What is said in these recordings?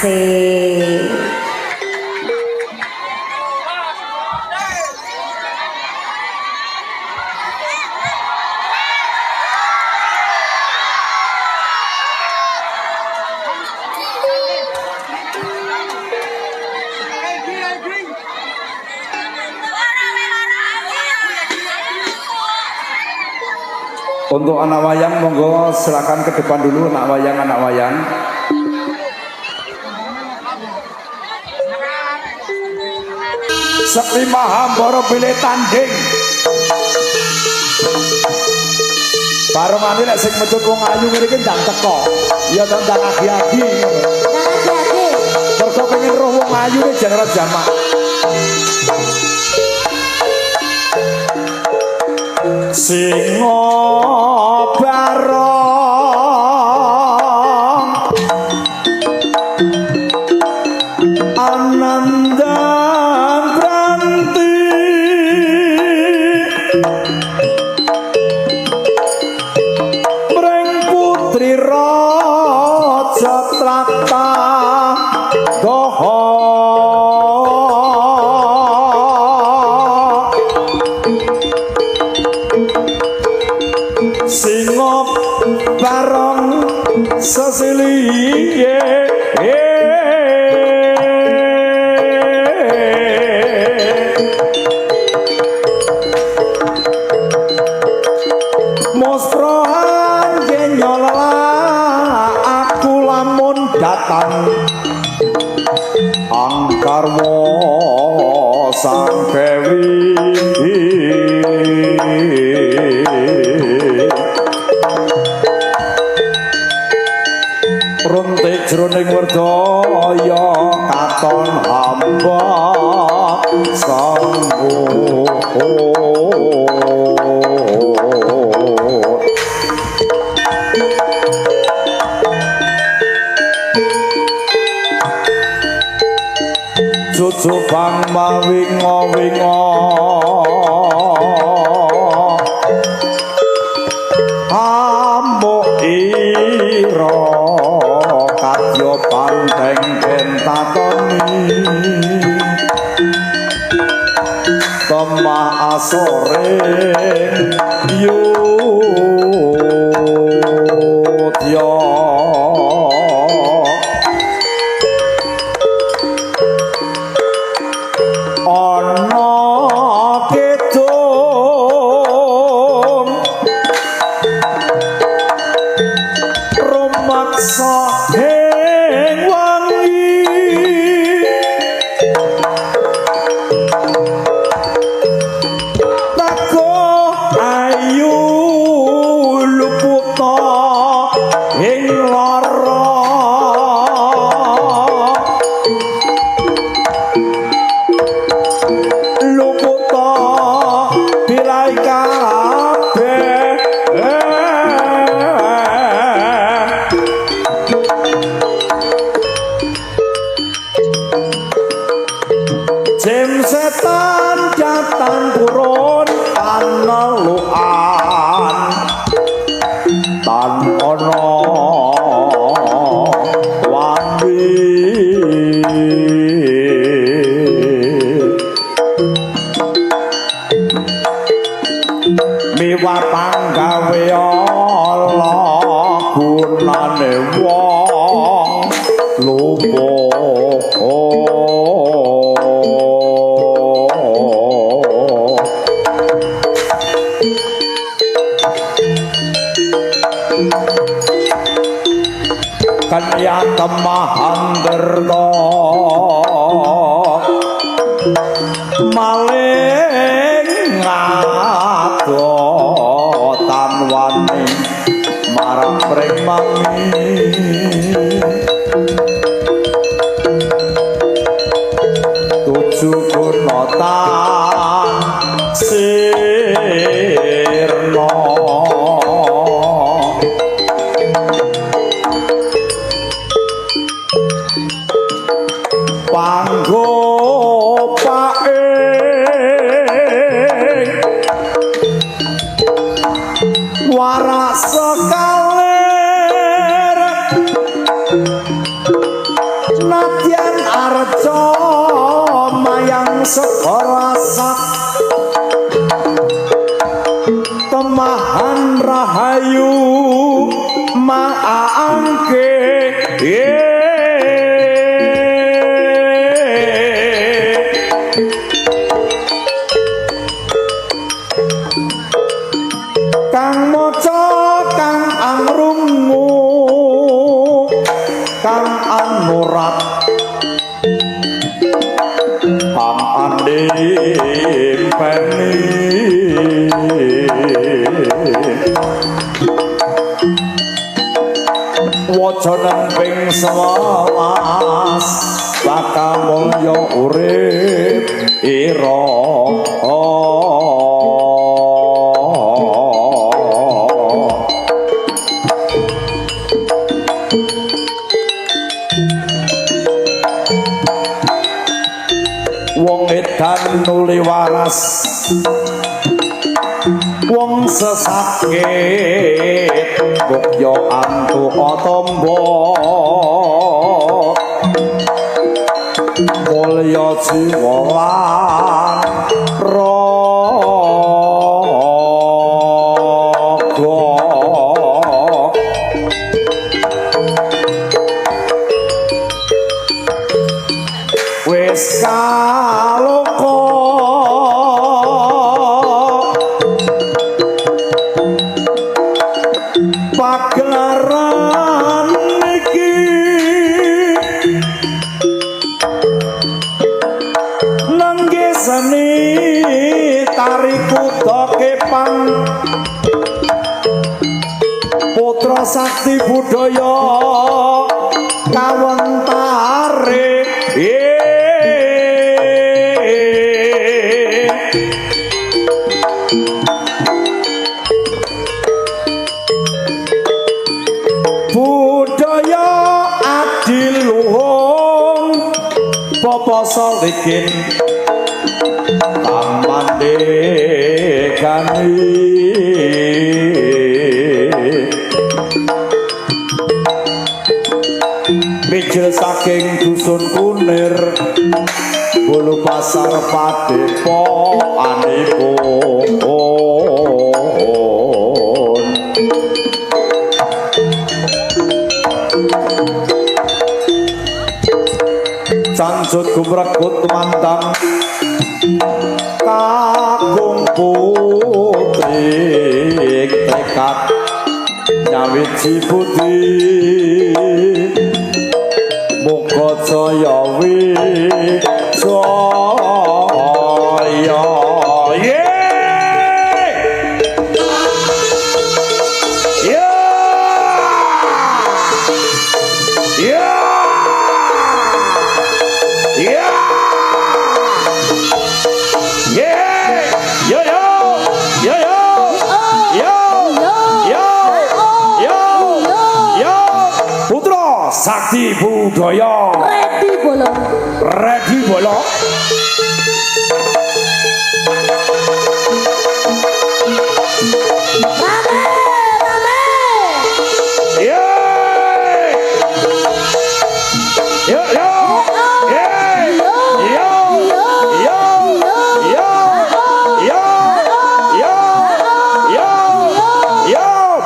kasih. Untuk anak wayang monggo silakan ke depan dulu anak wayang. Sekli mahambara pilih tanding. Bareng nek sing mecut wong ayu ngene iki ndang teko. Ya to ndang agi-agi. Mergo pengen roh wong ayu nek jangan jamak. Singo barong Ananda Branti Mreng putri Raja Trata Doho Singop barong sesiliye Mosprohan genyola aku lamun datang angkarwo sang dewi runtik jroning werdaya katon hamba sambut cucu bang mawingo-wingo ambo ira kadya panteng pentatoni kemah asore yudya ana kidung rumaksa ing wangi tako ayu luputa ing lara luputa bilai kabeh Jem setan jatan purun panelukan tan ono wambi miwa panggawe ala gunane wong lupa kanya temahanderno maling ngado tanwani marang premami tujuh gunatan sirno panggo pae sekorasak temahan rahayu maangke kang moco kang amrungu kang anurat kang andipeni wajanan ping 11 sakamulya urip ira wong edan nuli waras wong sesakit bukya antu atombo mulya jiwa lan raga wis kaloka pagelaran iki nanggesani tari kuda kepang putra sakti budaya kawentare budaya adiluhung bapa solikin pamandekani mijil saking dusun kunir bulu pasar padepokanipun sanjut gumrekut mantang kakung putri tekad nyawiji budi muga jaya wijaya Sakti budaya ready bolo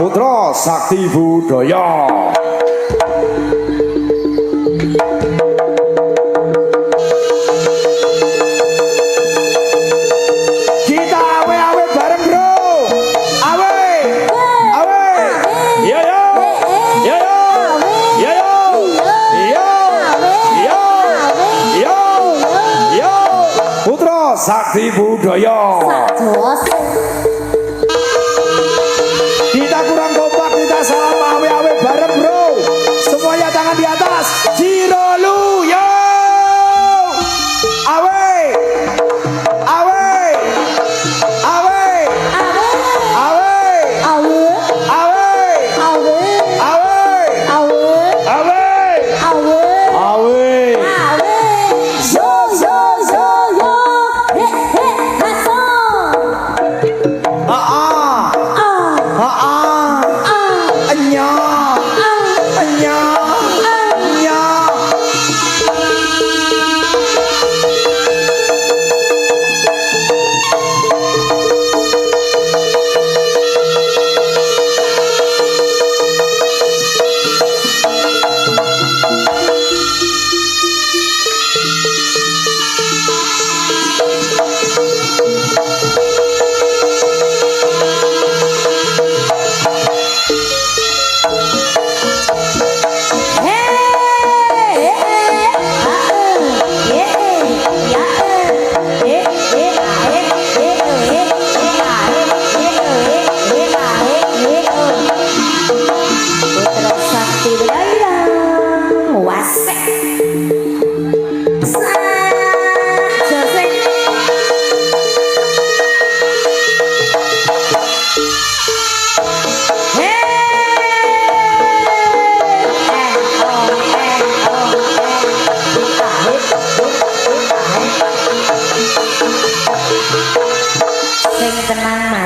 putra sakti budaya sakti budaya kita kurang kompak kita salam awe-awe bareng bro semuanya tangan di atas Cirolu yo awe awe awe awe awe awe awe awe awe yo yo yo yo he he hason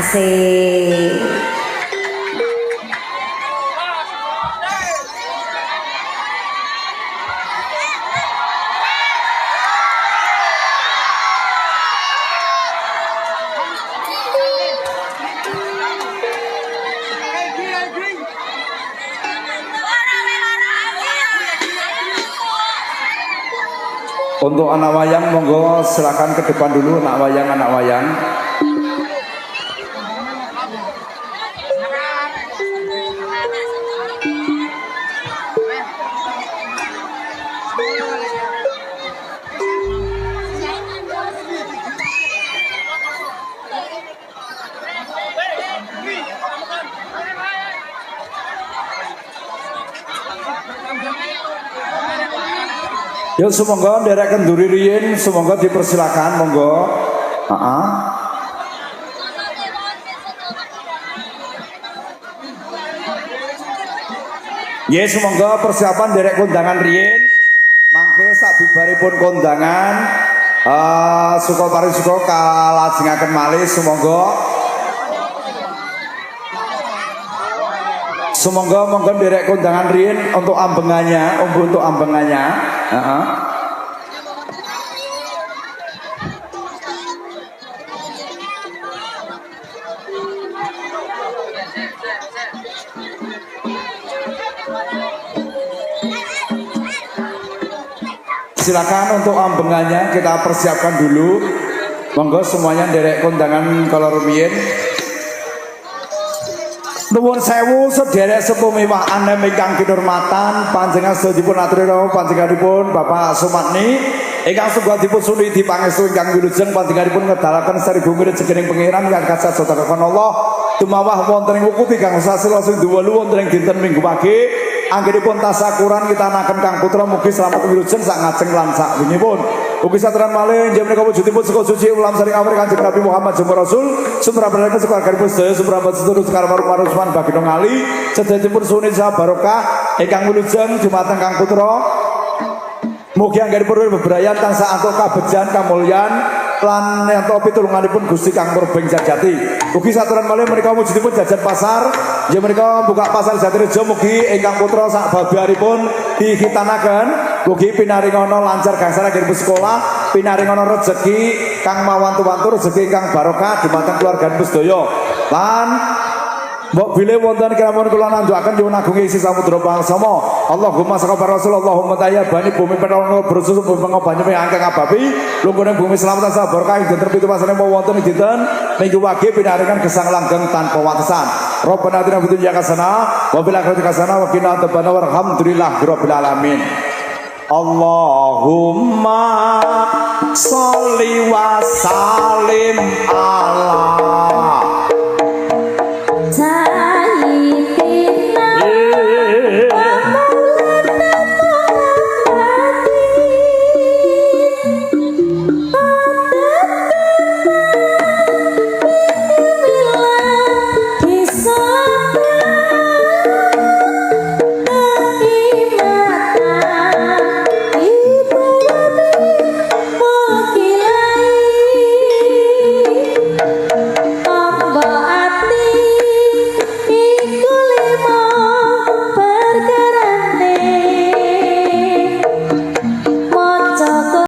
kasih. Untuk anak wayang monggo silakan ke depan dulu, anak wayang. Yo semoga derek kenduri riyin semoga dipersilakan monggo. Ya semoga persiapan derek kondangan riyin mangke sabibaripun kondangan suka parisuka kalajengaken malih semoga monggo derek kondangan riyin untuk ambengannya. Silakan untuk ambengannya kita persiapkan dulu. Monggo semuanya derek kondangan kalau rumiyin. Nuwun sewu sederek sepuh mewah ane ingkang kinurmatan panjenengan sedaya dipun aturi rawuh panjenenganipun Bapak Sumatni ingkang sugeng dipun suni dipangestu ingkang wilujeng panjenenganipun ngedalaken seribu mirip jegening pangeran ingkang kasat sotakaken Allah tumawah wonten ing wuku tigang sasila sing duwelu wonten ing dinten Minggu pagi anggenipun tasakuran kita naken Kang Putra mugi selamat wilujeng sak ngajeng lan sak winipun. Ugi saturan malih inggih menika wujudipun saka suci ulam sari awri Kanjeng Nabi Muhammad jumlah Rasul sumber berkah sekeluarganipun sedaya sumber sedulur sekarang marusman baginda ngali sedayapun suni saha barokah ingkang wilujeng dumateng Kang Putra mugi anggenipun bebrayan tansah antuk kabejan kamulyan lan ento pitulunganipun Gusti Kang Murbeng Jati. Ugi saturan malih menika wujudipun jajan pasar inggih menika buka pasar Jatirejo mugi ingkang putra sak babiaripun dihitanaken mugi pinaringono lancar gangsal anggenipun sekolah pinaringono rezeki kang mawantu-wantu rezeki kang barokah dumateng keluarganipun sedaya lan mbok bilih wonten kiramun kula nandukaken nyuwun agung isi samudra pangsama Allahumma sholli ala Rasul Allahumma tayyibani bumi penolong bersusu bumi banyu angkang ababi lunggune bumi selamat tansah barokah ing dinten pitu pasane wonten ing dinten Minggu wage pinaringan gesang langgeng tanpa watesan Rabbana atina fid dunya hasanah wa fil akhirati hasanah wa qina adzabannar walhamdulillahirabbil alamin. Allahumma sholli wa sallim